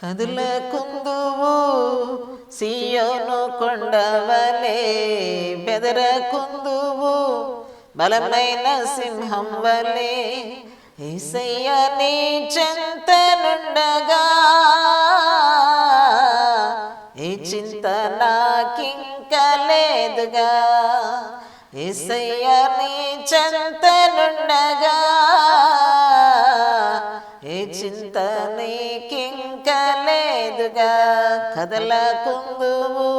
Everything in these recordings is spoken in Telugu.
కదులకుందువు సియోను కొండవలే, బెదరకుందువు బలమైన సింహం వలే. యేసయ్య నీ చెంతనుండగా ఏ చింత నాకింక లేదుగా. యేసయ్య నీ చెంతనుండగా ఏ చింత నీకింక లేదుగా. కదలకుందువు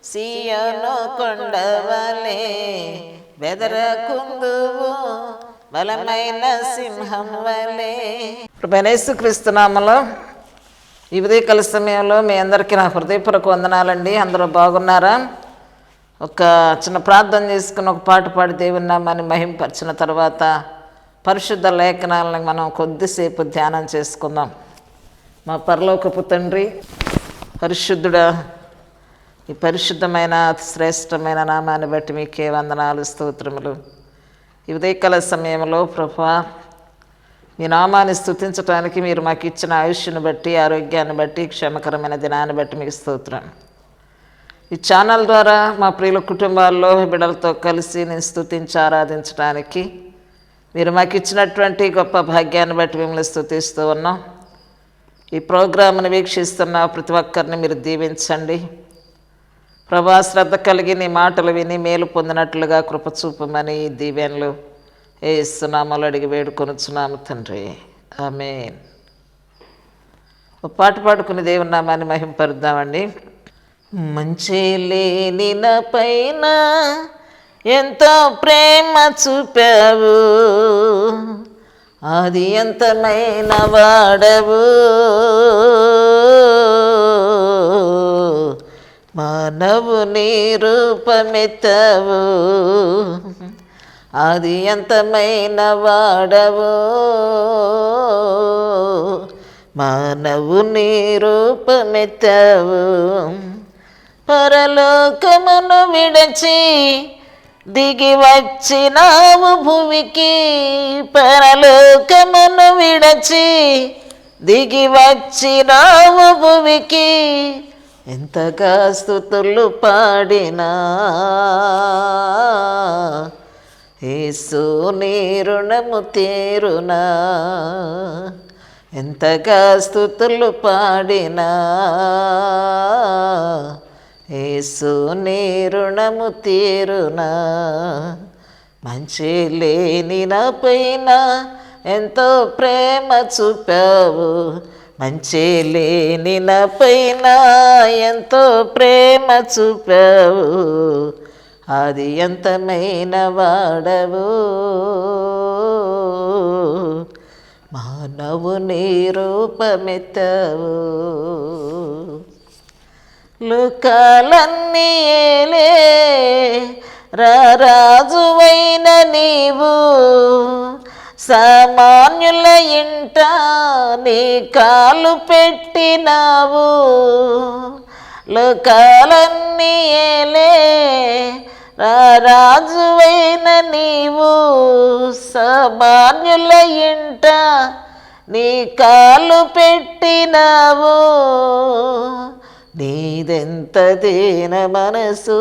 సియోను కొండవలే, బెదరకుందువు బలమైన సింహం వలే. ప్రభువైన యేసుక్రీస్తు నామములో ఈ ఉదయకాల సమయంలో మీ అందరికీ నా హృదయపూర్వక వందనాలండి. అందరూ బాగున్నారా? ఒక చిన్న ప్రార్థన చేసుకుని ఒక పాట పాడి దేవుని నామాన్ని మహింపరిచిన తర్వాత పరిశుద్ధ లేఖనాలను మనం కొద్దిసేపు ధ్యానం చేసుకుందాం. మా పరలోకపు తండ్రి, పరిశుద్ధుడా, ఈ పరిశుద్ధమైన శ్రేష్టమైన నామాన్ని బట్టి మీకే వందనాలు, స్తోత్రములు. ఈ ఉదయకాల సమయంలో ప్రభువా, మీ నామాన్ని స్తుతించడానికి మీరు మాకు ఇచ్చిన ఆయుష్ను బట్టి, ఆరోగ్యాన్ని బట్టి, క్షేమకరమైన దినాన్ని బట్టి మీకు స్తోత్రం. ఈ ఛానల్ ద్వారా మా ప్రియుల కుటుంబాల్లో బిడ్డలతో కలిసి నేను స్తుతించి ఆరాధించడానికి మీరు మాకు ఇచ్చినటువంటి గొప్ప భాగ్యాన్ని బట్టి మిమ్మల్ని స్తుతిస్తూ ఉన్నాం. ఈ ప్రోగ్రామ్ని వీక్షిస్తున్న ప్రతి ఒక్కరిని మీరు దీవించండి ప్రభా. శ్రద్ధ కలిగి నీ మాటలు విని మేలు పొందినట్లుగా కృప చూపమని దీవెనలు యేసు నామములో అడిగి వేడుకొనుచున్నాము తండ్రి, ఆమేన్. ఒక పాట పాడుకుని దేవుని నామాన్ని మహింపరుద్దామండి. మంచి లేని నా పైన ఎంతో ప్రేమ చూపావు, అది ఎంతమైన వాడవు, మానవుని రూపమెత్తావు, అది ఎంతమైన వాడవు, మానవుని రూపమెత్తావు. పరలోకమును విడచి దిగి వచ్చినావు భూమికి, పరలోకమును విడచి దిగి వచ్చినావు భూమికి. ఎంతగా స్తుతులు పాడినా యేసు నీ రుణము తీరునా, ఎంతగా స్తుతులు పాడినా యేసు నీ రుణము తీరునా. మంచి లేని నా పైన ఎంతో ప్రేమ చూపావు, మంచి లేని నా పైన ఎంతో ప్రేమ చూపావు, అది ఎంతమైన వాడవు, మానవుని రూపమెత్తావు. లోకాలన్నీ ఏలే రాజువైన నీవు, సామాన్యుల ఇంట నీ కాలు పెట్టినావు. లోకాలన్నీ ఏలే రాజువైన నీవు, సామాన్యుల ఇంట నీ కాలు పెట్టినావు. నీదెంత దీన మనసు,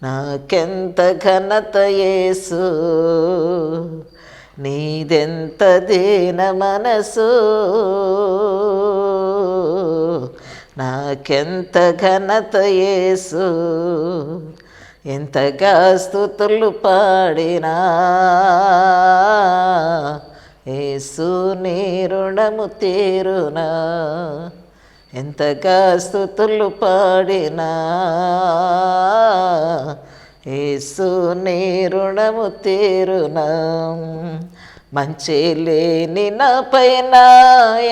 నాకెంత ఘనత యేసు, నీదెంత దీన మనసు, నాకెంత ఘనత యేసు. ఎంతగా స్తుతులు పాడినా యేసు నీ రుణము తీరునా, ఎంతగా స్తుతులు పాడినా యేసు నీ రుణము తీరునా. మంచి లేని నా పైన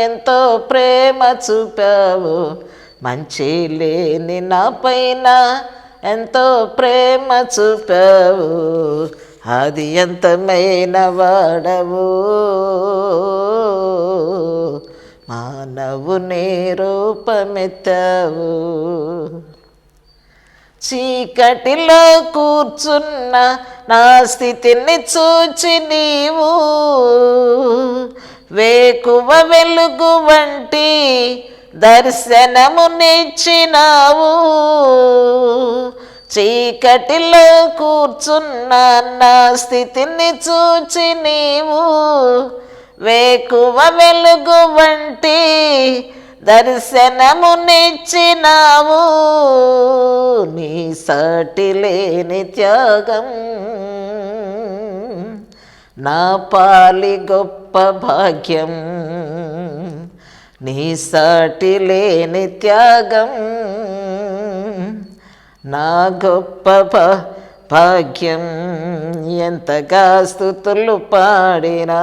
ఎంతో ప్రేమ చూపావు, మంచి లేని నా పైన ఎంతో ప్రేమ చూపావు, అది ఎంతమైన వాడవు, మానవుని రూపమెత్తావు. చీకటిలో కూర్చున్న నా స్థితిని చూచి నీవు వేకువ వెలుగు వంటి దర్శనమునిచ్చినావు. చీకటిలో కూర్చున్న నా స్థితిని చూచి నీవు వేకువ వెలుగు వంటి దర్శనమునిచ్చినావు. నీ సాటి లేని త్యాగం నా పాలి గొప్ప భాగ్యం. నీ సాటి లేని త్యాగం నా గొప్ప భాగ్యం. ఎంతగా స్తుతులు పాడినా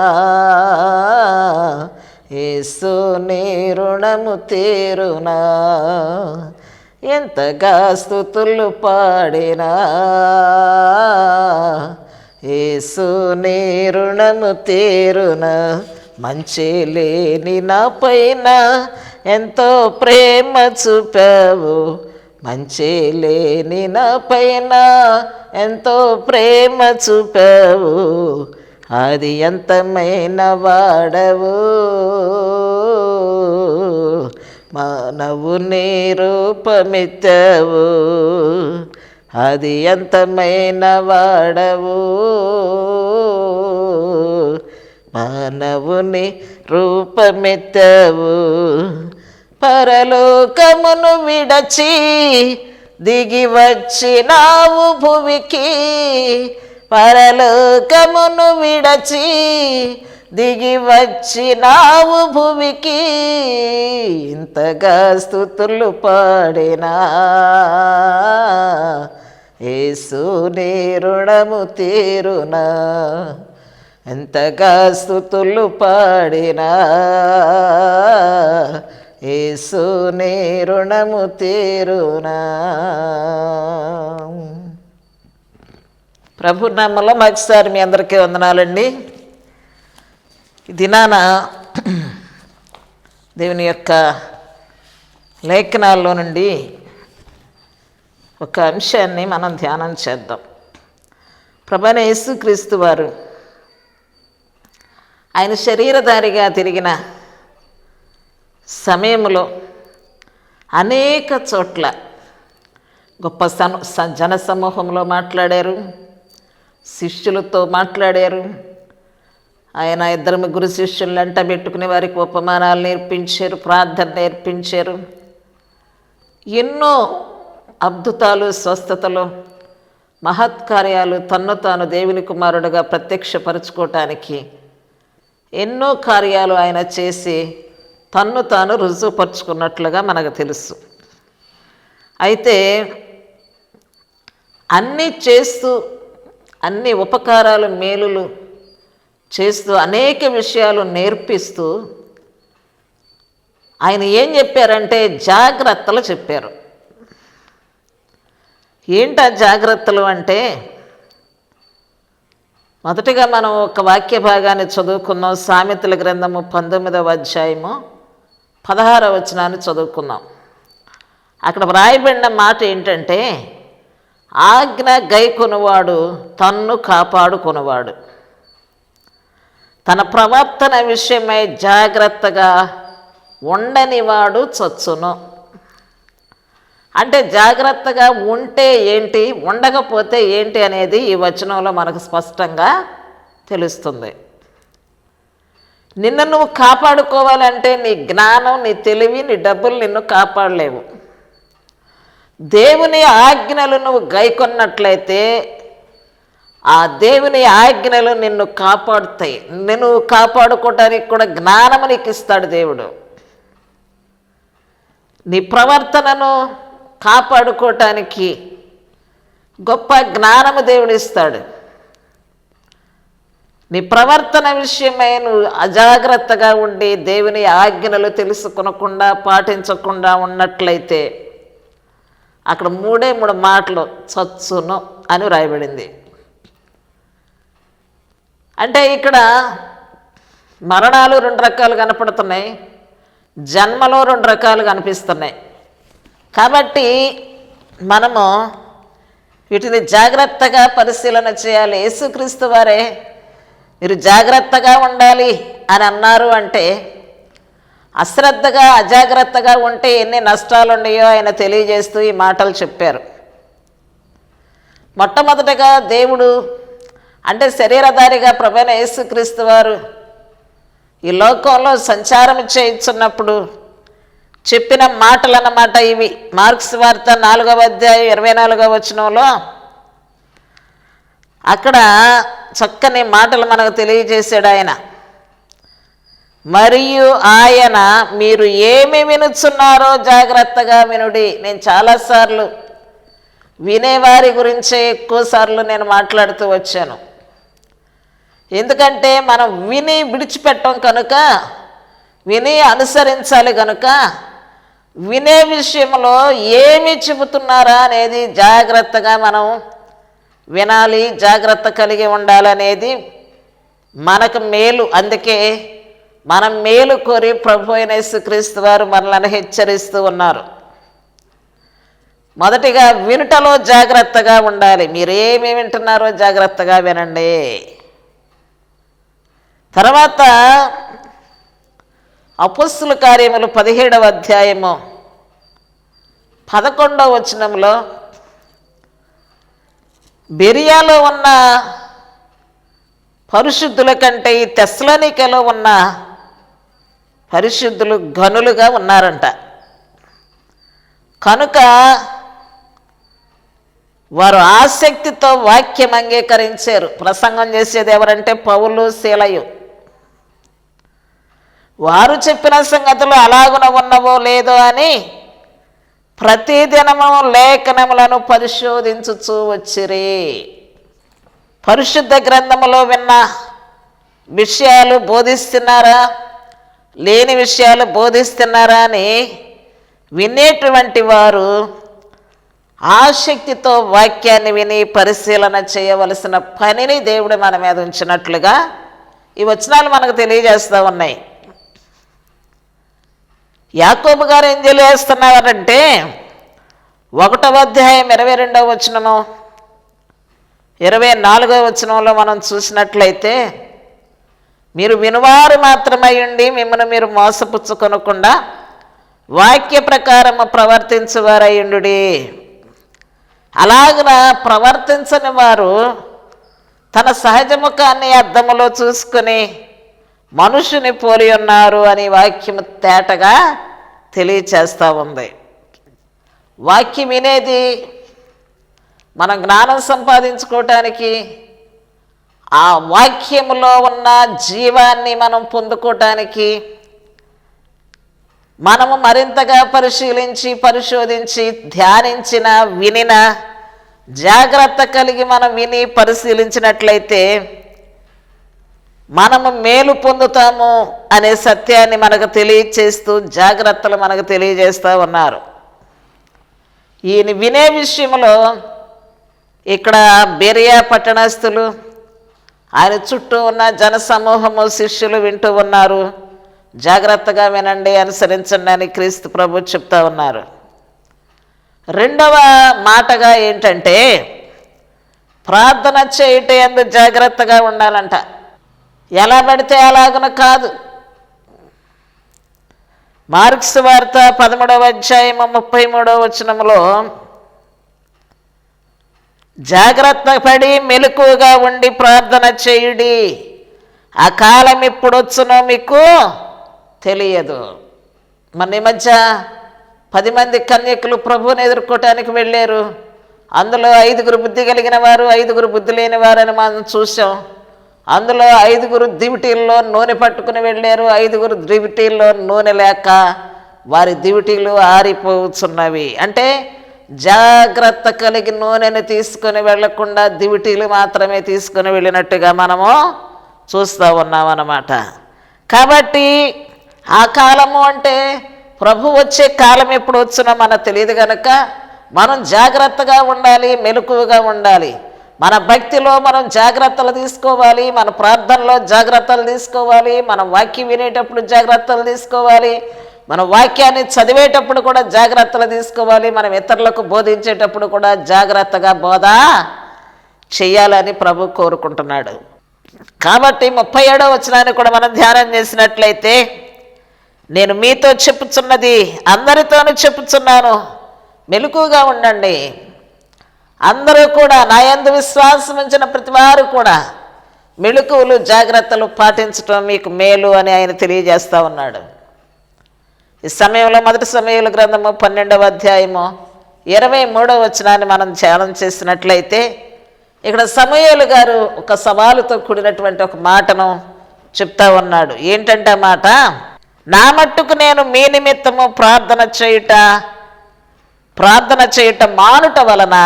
యేసు నీ రుణము తీరునా. ఎంతగా స్తుతులు పాడినా యేసు నీ రుణము తీరునా. మంచి లేని నా పైన ఎంతో ప్రేమ చూపావు. మంచి లేని నా పైన ఎంతో ప్రేమ చూపావు. అది ఎంతమైన వాడవు. మానవుని రూపమెత్తావు. అది ఎంతమైన వాడవు. మానవుని రూపమెత్తావు. పరలోకమును విడచి దిగి వచ్చినావు భువికి. పరలోకమును విడచి దిగి వచ్చినావు భువికి. ఇంతగా స్తుతులు పాడినా యేసు నీ రుణము తీరునా. ఎంతగా స్తుతులు పాడినా యేసు నీ రుణము తీరునా. ప్రభు నామములో మరొకసారి మీ అందరికీ వందనాలండి. ఈ దినాన దేవుని యొక్క లేఖనాల్లో నుండి ఒక అంశాన్ని మనం ధ్యానం చేద్దాం. ప్రభువైన యేసుక్రీస్తు వారు ఆయన శరీరధారిగా తిరిగిన సమయంలో అనేక చోట్ల గొప్ప జనసమూహంలో మాట్లాడారు, శిష్యులతో మాట్లాడారు. ఆయన 2-3 శిష్యులను వెంట పెట్టుకుని వారికి ఉపమానాలు నేర్పించారు, ప్రార్థన నేర్పించారు. ఎన్నో అద్భుతాలు, స్వస్థతలు, మహత్కార్యాలు తన్ను తాను దేవుని కుమారుడుగా ప్రత్యక్షపరచుకోవటానికి ఎన్నో కార్యాలు ఆయన చేసి తన్ను తాను రుజువుపరుచుకున్నట్లుగా మనకు తెలుసు. అయితే అన్నీ చేస్తూ అన్ని ఉపకారాలు, మేలులు చేస్తూ అనేక విషయాలు నేర్పిస్తూ ఆయన ఏం చెప్పారంటే జాగ్రత్తలు చెప్పారు. ఏంటా జాగ్రత్తలు అంటే, మొదటిగా మనం ఒక వాక్య భాగాన్ని చదువుకున్నాం. సామెతల గ్రంథము 19వ అధ్యాయము 16వ వచనాన్ని చదువుకున్నాం. అక్కడ వ్రాయబడిన మాట ఏంటంటే, ఆజ్ఞ గైకొనువాడు తన్ను కాపాడుకొనువాడు, తన ప్రవర్తన విషయమై జాగ్రత్తగా ఉండనివాడు చచ్చును. అంటే జాగ్రత్తగా ఉంటే ఏంటి, ఉండకపోతే ఏంటి అనేది ఈ వచనంలో మనకు స్పష్టంగా తెలుస్తుంది. నిన్ను నువ్వు కాపాడుకోవాలంటే నీ జ్ఞానం, నీ తెలివి, నీ డబ్బులు నిన్ను కాపాడలేవు. దేవుని ఆజ్ఞలు నువ్వు గైకొన్నట్లయితే ఆ దేవుని ఆజ్ఞలు నిన్ను కాపాడుతాయి. నిన్ను కాపాడుకోవటానికి కూడా జ్ఞానము నీకు ఇస్తాడు దేవుడు. నీ ప్రవర్తనను కాపాడుకోవటానికి గొప్ప జ్ఞానము దేవుడు ఇస్తాడు. నీ ప్రవర్తన విషయమై నువ్వు అజాగ్రత్తగా ఉండి దేవుని ఆజ్ఞలు తెలుసుకొనకుండా పాటించకుండా ఉన్నట్లయితే అక్కడ 3 మాటలు చచ్చును అని రాయబడింది. అంటే ఇక్కడ మరణాలు 2 రకాలు కనపడుతున్నాయి, జన్మలో 2 రకాలు కనిపిస్తున్నాయి. కాబట్టి మనము వీటిని జాగ్రత్తగా పరిశీలన చేయాలి. యేసుక్రీస్తు వారే మీరు జాగ్రత్తగా ఉండాలి అని అన్నారు అంటే అశ్రద్ధగా అజాగ్రత్తగా ఉంటే ఎన్ని నష్టాలు ఉన్నాయో ఆయన తెలియజేస్తూ ఈ మాటలు చెప్పారు. మొట్టమొదటగా దేవుడు అంటే శరీరధారిగా ప్రభువైన యేసుక్రీస్తు వారు ఈ లోకంలో సంచారం చేయించున్నప్పుడు చెప్పిన మాటలు అన్నమాట ఇవి. మార్కు సువార్త 4వ అధ్యాయం 24వ వచనంలో అక్కడ చక్కని మాటలు మనకు తెలియజేశాడు ఆయన. మరియు ఆయన మీరు ఏమి వినుచున్నారో జాగ్రత్తగా వినుడి. నేను చాలాసార్లు వినేవారి గురించే ఎక్కువసార్లు నేను మాట్లాడుతూ వచ్చాను. ఎందుకంటే మనం విని విడిచిపెట్టం కనుక, విని అనుసరించాలి కనుక వినే విషయంలో ఏమి చెబుతున్నారా అనేది జాగ్రత్తగా మనం వినాలి, జాగ్రత్త కలిగి ఉండాలనేది మనకు మేలు. అందుకే మనం మేలు కోరి ప్రభు అయిన యేసుక్రీస్తు వారు మనల్ని హెచ్చరిస్తూ ఉన్నారు. మొదటిగా వినుటలో జాగ్రత్తగా ఉండాలి. మీరేమి వింటున్నారో జాగ్రత్తగా వినండి. తర్వాత అపోస్తుల కార్యములు 17వ అధ్యాయము 11వ వచనంలో బెరియాలో ఉన్న పరిశుద్ధుల కంటే ఈ తెస్సలోనికలో ఉన్న పరిశుద్ధులు ఘనులుగా ఉన్నారంట. కనుక వారు ఆసక్తితో వాక్యం అంగీకరించారు. ప్రసంగం చేసేది ఎవరంటే పౌలు, శీలయు. వారు చెప్పిన సంగతులు అలాగున ఉన్నవో లేదో అని ప్రతిదినము లేఖనములను పరిశోధించుచూ వచ్చిరి. పరిశుద్ధ గ్రంథములో విన్న విషయాలు బోధిస్తున్నారా, లేని విషయాలు బోధిస్తున్నారా అని వినేటువంటి వారు ఆసక్తితో వాక్యాన్ని విని పరిశీలన చేయవలసిన పనిని దేవుడు మన మీద ఉంచినట్లుగా ఈ వచనాలు మనకు తెలియజేస్తూ ఉన్నాయి. యాకోబు గారు ఏం తెలియజేస్తున్నారంటే 1వ అధ్యాయం 22వ వచనము 24వ వచనంలో మనం చూసినట్లయితే మీరు వినువారు మాత్రమై ఉండి మిమ్మల్ని మీరు మోసపుచ్చుకొనకుండా వాక్య ప్రకారము ప్రవర్తించువారయ్యుండుడి. అలాగన ప్రవర్తించని వారు తన సహజ ముఖాన్ని అద్దములో చూసుకొని మనుషుని పోలి ఉన్నారు అని వాక్యము తేటగా తెలియచేస్తూ ఉంది. వాక్యం వినేది మనం జ్ఞానం సంపాదించుకోవటానికి, ఆ వాక్యములో ఉన్న జీవాన్ని మనం పొందుకోవటానికి మనము మరింతగా పరిశీలించి పరిశోధించి ధ్యానించిన వినిన జాగ్రత్త కలిగి మనం విని పరిశీలించినట్లయితే మనము మేలు పొందుతాము అనే సత్యాన్ని మనకు తెలియచేస్తూ జాగ్రత్తలు మనకు తెలియజేస్తూ ఉన్నారు. ఈయన వినే విషయంలో ఇక్కడ బెరియా పట్టణస్థులు, ఆయన చుట్టూ ఉన్న జనసమూహము, శిష్యులు వింటూ ఉన్నారు. జాగ్రత్తగా వినండి, అనుసరించండి అని క్రీస్తు ప్రభు చెప్తా ఉన్నారు. రెండవ మాటగా ఏంటంటే ప్రార్థన చేయటం యందు జాగ్రత్తగా ఉండాలంట. ఎలా పడితే అలాగున కాదు. మార్కు సువార్త 13వ అధ్యాయము 33వ వచనములో జాగ్రత్త పడి మెలకువగా ఉండి ప్రార్థన చేయుడి, ఆ కాలం ఎప్పుడు వచ్చునో మీకు తెలియదు. మన ఈ మధ్య 10 మంది కన్యకులు ప్రభువుని ఎదుర్కోవటానికి వెళ్ళారు. అందులో 5గురు బుద్ధి కలిగిన వారు, 5గురు బుద్ధి లేని వారని మనం చూసాం. అందులో 5గురు దివిటీల్లో నూనె పట్టుకుని వెళ్ళారు. 5గురు దివిటీల్లో నూనె లేక వారి దివిటీలు ఆరిపోతున్నవి. అంటే జాగ్రత్త కలిగి నూనెను తీసుకొని వెళ్లకుండా దివిటీలు మాత్రమే తీసుకొని వెళ్ళినట్టుగా మనము చూస్తూ ఉన్నామన్నమాట. కాబట్టి ఆ కాలము అంటే ప్రభు వచ్చే కాలం ఎప్పుడు వచ్చునో మనకు తెలియదు కనుక మనం జాగ్రత్తగా ఉండాలి, మెలకువగా ఉండాలి. మన భక్తిలో మనం జాగ్రత్తలు తీసుకోవాలి, మన ప్రార్థనలో జాగ్రత్తలు తీసుకోవాలి, మనం వాక్యం వినేటప్పుడు జాగ్రత్తలు తీసుకోవాలి, మన వాక్యాన్ని చదివేటప్పుడు కూడా జాగ్రత్తలు తీసుకోవాలి, మనం ఇతరులకు బోధించేటప్పుడు కూడా జాగ్రత్తగా బోధ చెయ్యాలని ప్రభు కోరుకుంటున్నాడు. కాబట్టి 37వ వచనాన్ని కూడా మనం ధ్యానం చేసినట్లయితే, నేను మీతో చెప్పుచున్నది అందరితోనూ చెప్పుచున్నాను, మెలకుగా ఉండండి. అందరూ కూడా నా యందు విశ్వాసం ఉంచిన ప్రతి వారు కూడా మెలకువలు జాగ్రత్తలు పాటించడం మీకు మేలు అని ఆయన తెలియజేస్తూ ఉన్నాడు. ఈ సమయంలో మొదటి సమూయేలు గ్రంథము 12వ అధ్యాయము 23వ వచనాన్ని మనం ధ్యానం చేసినట్లయితే, ఇక్కడ సమూయేలు గారు ఒక సవాలుతో కూడినటువంటి ఒక మాటను చెప్తా ఉన్నాడు. ఏంటంటే ఆ మాట, నా మట్టుకు నేను మీ నిమిత్తము ప్రార్థన చేయుట మానుట వలన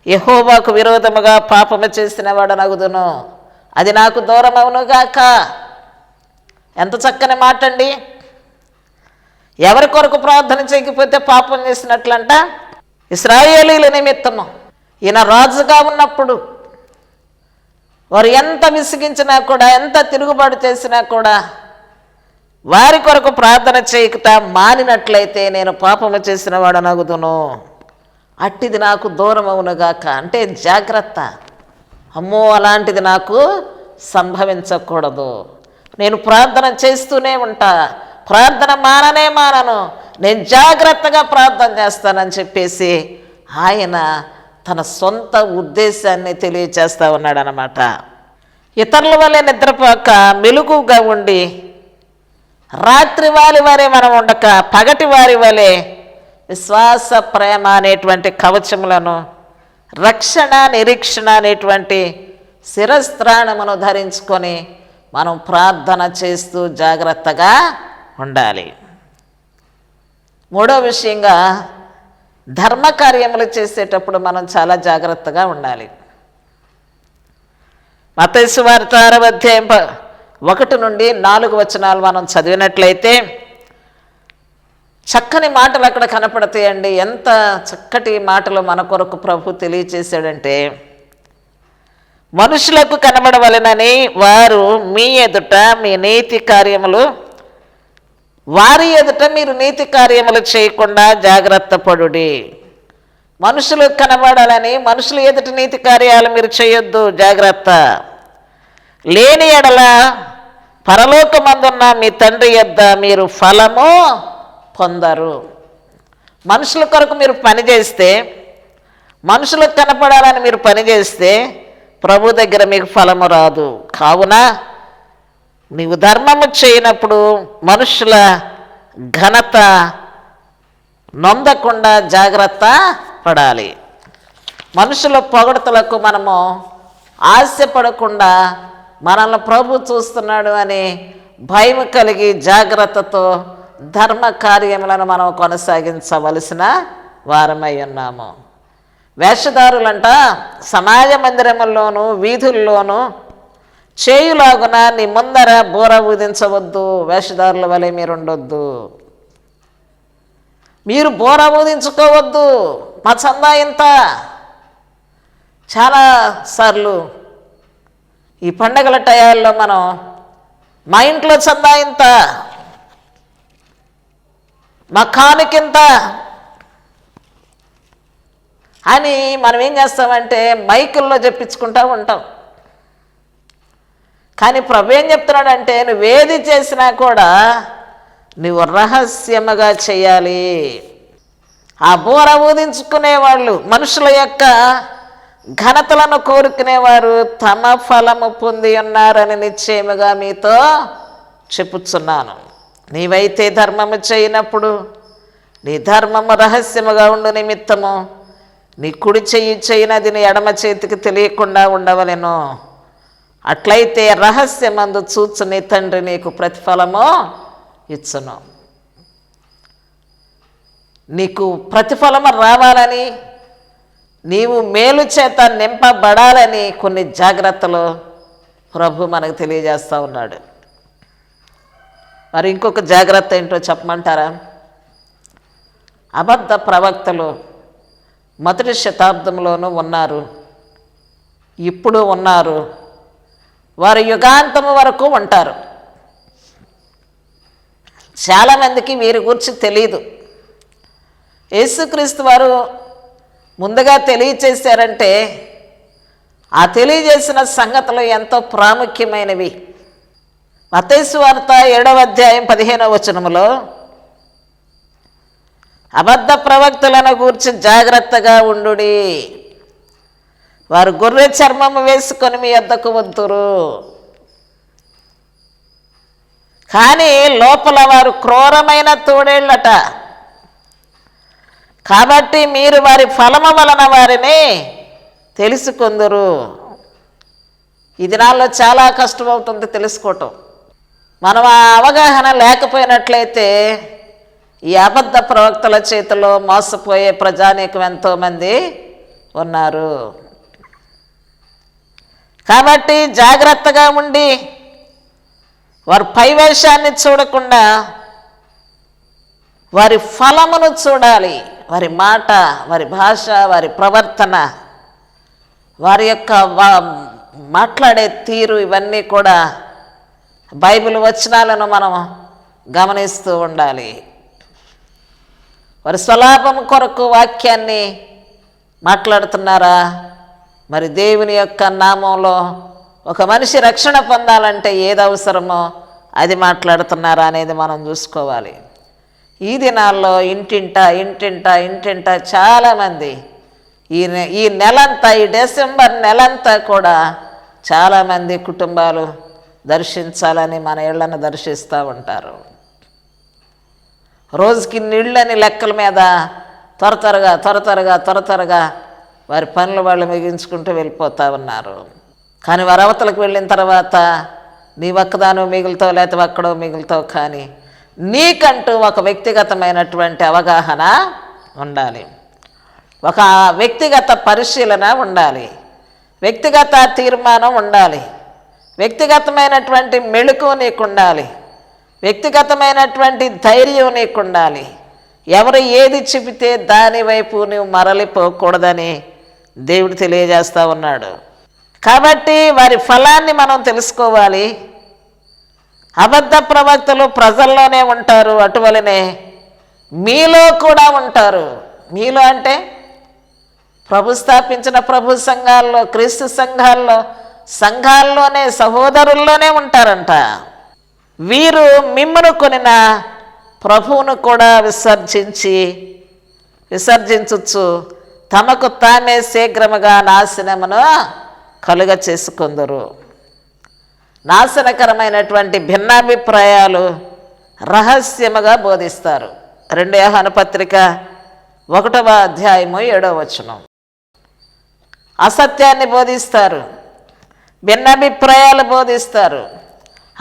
యెహోవాకు విరోధముగా పాపము చేసిన వాడనగుదును, అది నాకు దూరమవునుగాక. ఎంత చక్కని మాట అండి. ఎవరి కొరకు ప్రార్థన చేయకపోతే పాపం చేసినట్లంట? ఇశ్రాయేలీల నిమిత్తము. ఈయన రాజుగా ఉన్నప్పుడు వారు ఎంత విసిగించినా కూడా, ఎంత తిరుగుబాటు చేసినా కూడా వారి కొరకు ప్రార్థన చేయకుండా మానినట్లయితే నేను పాపము చేసిన వాడనగుదును, అట్టిది నాకు దూరం అవునుగాక. అంటే జాగ్రత్త, అమ్మో అలాంటిది నాకు సంభవించకూడదు. నేను ప్రార్థన చేస్తూనే ఉంటా, ప్రార్థన మానను, నేను జాగ్రత్తగా ప్రార్థన చేస్తానని చెప్పేసి ఆయన తన సొంత ఉద్దేశాన్ని తెలియచేస్తూ ఉన్నాడు అన్నమాట. ఇతరుల వల్లే నిద్రపోక మెలకుగా ఉండి, రాత్రి వారి వరే మనం ఉండక పగటి వారి వలె విశ్వాస ప్రేమ అనేటువంటి కవచములను, రక్షణ నిరీక్షణ అనేటువంటి శిరస్త్రాణమును ధరించుకొని మనం ప్రార్థన చేస్తూ జాగ్రత్తగా ఉండాలి. మూడో విషయంగా, ధర్మకార్యములు చేసేటప్పుడు మనం చాలా జాగ్రత్తగా ఉండాలి. మత్తయి సువార్త 6వ అధ్యాయం 1 నుండి 4 వచనాలు మనం చదివినట్లయితే చక్కని మాటలు అక్కడ కనపడతాయండి. ఎంత చక్కటి మాటలు మన కొరకు ప్రభు తెలియచేశాడంటే, మనుషులకు కనబడవలెనని వారు మీ ఎదుట మీ నీతి కార్యములు, వారి ఎదుట మీరు నీతి కార్యములు చేయకుండా జాగ్రత్త పడుడి. మనుషులకు కనబడాలని మనుషుల ఎదుట నీతి కార్యాలు మీరు చేయొద్దు, జాగ్రత్త. లేని ఎడల పరలోకమందున్న మీ తండ్రి యొద్ద మీరు ఫలము పొందరు. మనుషుల కొరకు మీరు పని చేస్తే, మనుషులకు కనపడాలని మీరు పని చేస్తే ప్రభు దగ్గర మీకు ఫలము రాదు. కావున నీవు ధర్మము చేయనప్పుడు మనుషుల ఘనత నొందకుండా జాగ్రత్త పడాలి. మనుషుల పొగడతలకు మనము ఆశపడకుండా మనల్ని ప్రభు చూస్తున్నాడు అని భయం కలిగి జాగ్రత్తతో ధర్మ కార్యములను మనం కొనసాగించవలసిన వారమై ఉన్నాము. వేషధారులంట సమాజ మందిరముల్లోనూ వీధుల్లోనూ చేయులాగున నీ ముందర బూర ఊదించవద్దు. వేషధారుల వలె మీరు ఉండొద్దు, మీరు బూర ఊదించుకోవద్దు. మా చందా ఇంత. చాలాసార్లు ఈ పండగల టయాల్లో మనం మా ఇంట్లో చందా ఇంత, మా కానుకింత అని మనం ఏం చేస్తామంటే మైకుల్లో చెప్పించుకుంటూ ఉంటాం. కానీ ప్రభు ఏం చెప్తున్నాడంటే, నువ్వేది చేసినా కూడా నువ్వు రహస్యముగా చేయాలి. ఆ బూర ఊదించుకునేవాళ్ళు, మనుషుల యొక్క ఘనతలను కోరుకునేవారు తమ ఫలము పొంది ఉన్నారని నిశ్చయముగా మీతో చెప్పుచున్నాను. నీవైతే ధర్మము చేయనప్పుడు నీ ధర్మము రహస్యముగా ఉండు నిమిత్తము నీ కుడి చెయ్యి చేయనది నీ ఎడమ చేతికి తెలియకుండా ఉండవలెను. అట్లయితే రహస్యమందు చూచు నీ తండ్రి నీకు ప్రతిఫలము ఇచ్చును. నీకు ప్రతిఫలము రావాలని, నీవు మేలు చేత నింపబడాలని కొన్ని జాగ్రత్తలు ప్రభు మనకు తెలియజేస్తూ ఉన్నాడు. మరి ఇంకొక జాగ్రత్త ఏంటో చెప్పమంటారా? అబద్ధ ప్రవక్తలు మొదటి శతాబ్దంలోనూ ఉన్నారు, ఇప్పుడు ఉన్నారు, వారు యుగాంతము వరకు ఉంటారు. చాలామందికి వీరి గురించి తెలియదు. యేసుక్రీస్తు వారు ముందుగా తెలియచేశారంటే ఆ తెలియజేసిన సంగతులు ఎంతో ప్రాముఖ్యమైనవి. మత్తయి సువార్త 7వ అధ్యాయం 15వ వచనములో అబద్ధ ప్రవక్తలను గూర్చి జాగ్రత్తగా ఉండుడి, వారు గొర్రె చర్మము వేసుకొని మీ యొద్దకు వద్దురు, కానీ లోపల వారు క్రూరమైన తోడేళ్ళట, కాబట్టి మీరు వారి ఫలము వలన వారిని తెలుసుకొందురు. ఈ దినాల్లో చాలా కష్టమవుతుంది తెలుసుకోవటం. మనం ఆ అవగాహన లేకపోయినట్లయితే ఈ అబద్ధ ప్రవక్తల చేతిలో మోసపోయే ప్రజానీకం ఎంతోమంది ఉన్నారు. కాబట్టి జాగ్రత్తగా ఉండి వారి పైవేషాన్ని చూడకుండా వారి ఫలమును చూడాలి. వారి మాట, వారి భాష, వారి ప్రవర్తన, వారి యొక్క మాట్లాడే తీరు, ఇవన్నీ కూడా బైబిల్ వచనాలను మనం గమనిస్తూ ఉండాలి. వారి స్వలాభం కొరకు వాక్యాన్ని మాట్లాడుతున్నారా? మరి దేవుని యొక్క నామంలో ఒక మనిషి రక్షణ పొందాలంటే ఏది అవసరమో అది మాట్లాడుతున్నారా అనేది మనం చూసుకోవాలి. ఈ దినాల్లో ఇంటింటా చాలామంది ఈ నెలంతా, ఈ డిసెంబర్ నెలంతా కూడా చాలామంది కుటుంబాలు దర్శించాలని మన ఇళ్లను దర్శిస్తూ ఉంటారు. రోజుకి నీళ్ళని లెక్కల మీద త్వరగా వారి పనులు వాళ్ళు మిగించుకుంటూ వెళ్ళిపోతూ ఉన్నారు. కానీ వారు అవతలకు వెళ్ళిన తర్వాత నీ ఒక్కదాను మిగులుతావు, లేకపోతే ఒక్కడో మిగులుతావు, కానీ నీకంటూ ఒక వ్యక్తిగతమైనటువంటి అవగాహన ఉండాలి, ఒక వ్యక్తిగత పరిశీలన ఉండాలి, వ్యక్తిగత తీర్మానం ఉండాలి, వ్యక్తిగతమైనటువంటి మెళుకు నీకు ఉండాలి, వ్యక్తిగతమైనటువంటి ధైర్యం నీకు ఉండాలి. ఎవరు ఏది చెబితే దాని వైపు నువ్వు మరలిపోకూడదని దేవుడు తెలియజేస్తూ ఉన్నాడు. కాబట్టి వారి ఫలాన్ని మనం తెలుసుకోవాలి. అబద్ధ ప్రవక్తలు ప్రజల్లోనే ఉంటారు, అటువలనే మీలో కూడా ఉంటారు. మీలో అంటే ప్రభు స్థాపించిన ప్రభు సంఘాల్లో, క్రీస్తు సంఘాల్లోనే సహోదరుల్లోనే ఉంటారంట. వీరు మిమ్మును కొనిన ప్రభువును కూడా విసర్జించుచు తమకు తామే శీఘ్రముగా నాశనమును కలుగ చేసుకొందురు. నాశనకరమైనటువంటి భిన్నాభిప్రాయాలు రహస్యముగా బోధిస్తారు. 2 యోహాను పత్రిక 1వ అధ్యాయము 7వ వచనం. అసత్యాన్ని బోధిస్తారు, భిన్నాభిప్రాయాలు బోధిస్తారు.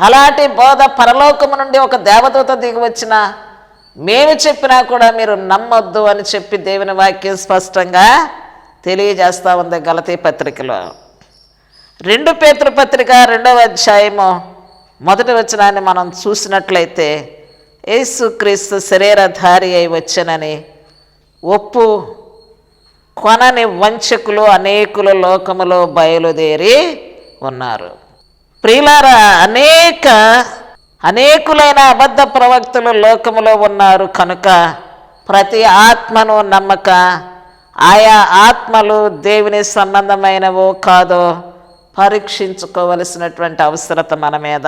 అలాంటి బోధ పరలోకము నుండి ఒక దేవదూత దిగి వచ్చిన మేము చెప్పినా కూడా మీరు నమ్మొద్దు అని చెప్పి దేవుని వాక్యం స్పష్టంగా తెలియజేస్తూ ఉంది గలతీ పత్రికలో. 2 పేతురు పత్రిక 2వ అధ్యాయము 1వ వచనాన్ని మనం చూసినట్లయితే, యేసుక్రీస్తు శరీరధారి అయి వచ్చనని ఒప్పు కొనని వంచకులు అనేకులు లోకములో బయలుదేరి ఉన్నారు. ప్రియులారా, అనేకులైన అబద్ధ ప్రవక్తలు లోకములో ఉన్నారు కనుక ప్రతి ఆత్మను నమ్మక ఆయా ఆత్మలు దేవుని సంబంధమైనవో కాదో పరీక్షించుకోవలసినటువంటి అవసరత మన మీద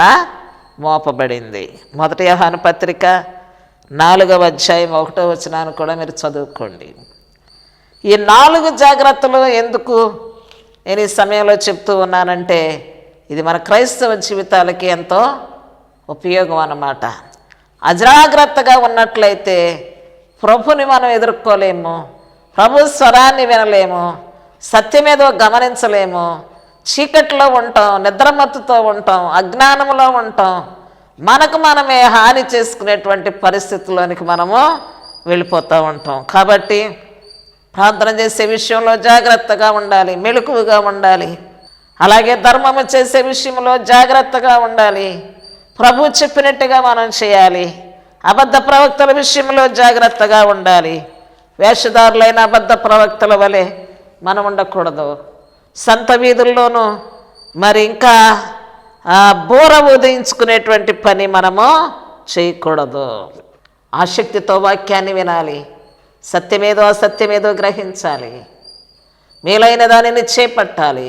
మోపబడింది. 1 యోహాను పత్రిక 4వ అధ్యాయం 1వ వచనాన్ని కూడా మీరు చదువుకోండి. ఈ 4 జాగ్రత్తలు ఎందుకు నేను ఈ సమయంలో చెప్తూ ఉన్నానంటే, ఇది మన క్రైస్తవ జీవితాలకి ఎంతో ఉపయోగం అన్నమాట. అజాగ్రత్తగా ఉన్నట్లయితే ప్రభుని మనం ఎదుర్కోలేము, ప్రభు స్వరాన్ని వినలేము, సత్యమేదో గమనించలేము, చీకట్లో ఉంటాం, నిద్రమత్తుతో ఉంటాం, అజ్ఞానంలో ఉంటాం, మనకు మనమే హాని చేసుకునేటువంటి పరిస్థితుల్లోనికి మనము వెళ్ళిపోతూ ఉంటాం. కాబట్టి ప్రార్థన చేసే విషయంలో జాగ్రత్తగా ఉండాలి, మెలకువగా ఉండాలి. అలాగే ధర్మము చేసే విషయంలో జాగ్రత్తగా ఉండాలి, ప్రభు చెప్పినట్టుగా మనం చేయాలి. అబద్ధ ప్రవక్తల విషయంలో జాగ్రత్తగా ఉండాలి. వేషధారులైన అబద్ధ ప్రవక్తల వలె మనం ఉండకూడదు. సంత వీధుల్లోనూ మరి ఇంకా బోర ఉదయించుకునేటువంటి పని మనము చేయకూడదు. ఆసక్తితో వాక్యాన్ని వినాలి, సత్యమేదో అసత్యమేదో గ్రహించాలి, మేలైన దానిని చేపట్టాలి,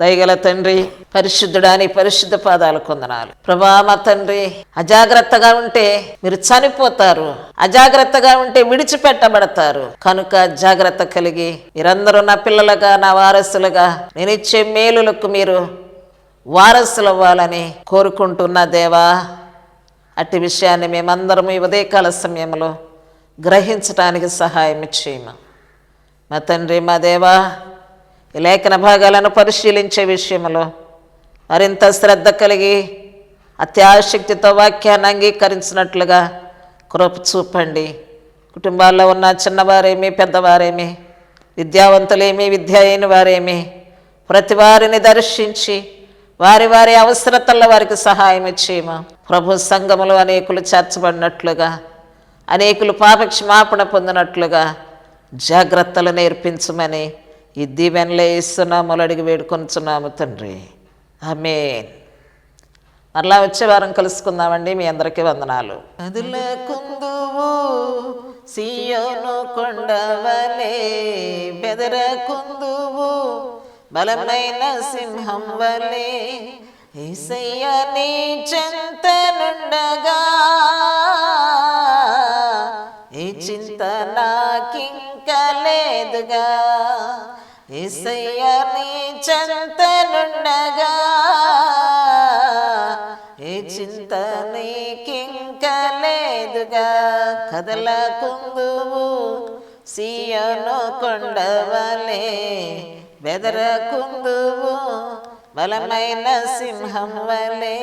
దయగల తండ్రి, పరిశుద్ధుడాని పరిశుద్ధ పాదాలకు వందనాలు ప్రభా. మా తండ్రి, అజాగ్రత్తగా ఉంటే మీరు చనిపోతారు, అజాగ్రత్తగా ఉంటే విడిచిపెట్టబడతారు. కనుక జాగ్రత్త కలిగి మీరందరూ నా పిల్లలుగా, నా వారసులుగా, నేను ఇచ్చే మేలులకు మీరు వారసులు అవ్వాలని కోరుకుంటున్నా దేవా. అట్టి విషయాన్ని మేమందరం ఈ ఉదయకాల సమయంలో గ్రహించడానికి సహాయం చేయము మా తండ్రి. మా దేవా, ఈ లేఖన భాగాలను పరిశీలించే విషయంలో మరింత శ్రద్ధ కలిగి అత్యాసక్తితో వాక్యాన్ని అంగీకరించినట్లుగా కృప చూపండి. కుటుంబాల్లో ఉన్న చిన్నవారేమి, పెద్దవారేమి, విద్యావంతులేమి, విద్య అయిన వారేమి, ప్రతి వారిని దర్శించి వారి వారి అవసరతల్లో వారికి సహాయం చేయము ప్రభు. సంఘములో అనేకులు చేర్చబడినట్లుగా, అనేకులు పాపక్షమాపణ పొందినట్లుగా జాగ్రత్తలు నేర్పించమని ఈ దీవెనలో ఇస్తున్నాములు అడిగి వేడుకొనుచున్నాము తండ్రి. ఆమేన్. మరలా వచ్చే వారం కలుసుకుందామండి. మీ అందరికీ వందనాలు. కదులకుందువు సీయోను కొండవలే, బెదరకుందువు బలమైన సింహం వలే, యేసయ్య నీ చెంతనుండగా ఈ చింత నాకింక లేదుగా. యేసయ్య నీ చెంతనుండగా ఈ చింత నీకింక లేదుగా. కదలకుందువు సీయోను కొండవలే, బెదరకుందువు బలమైన సింహం వలే.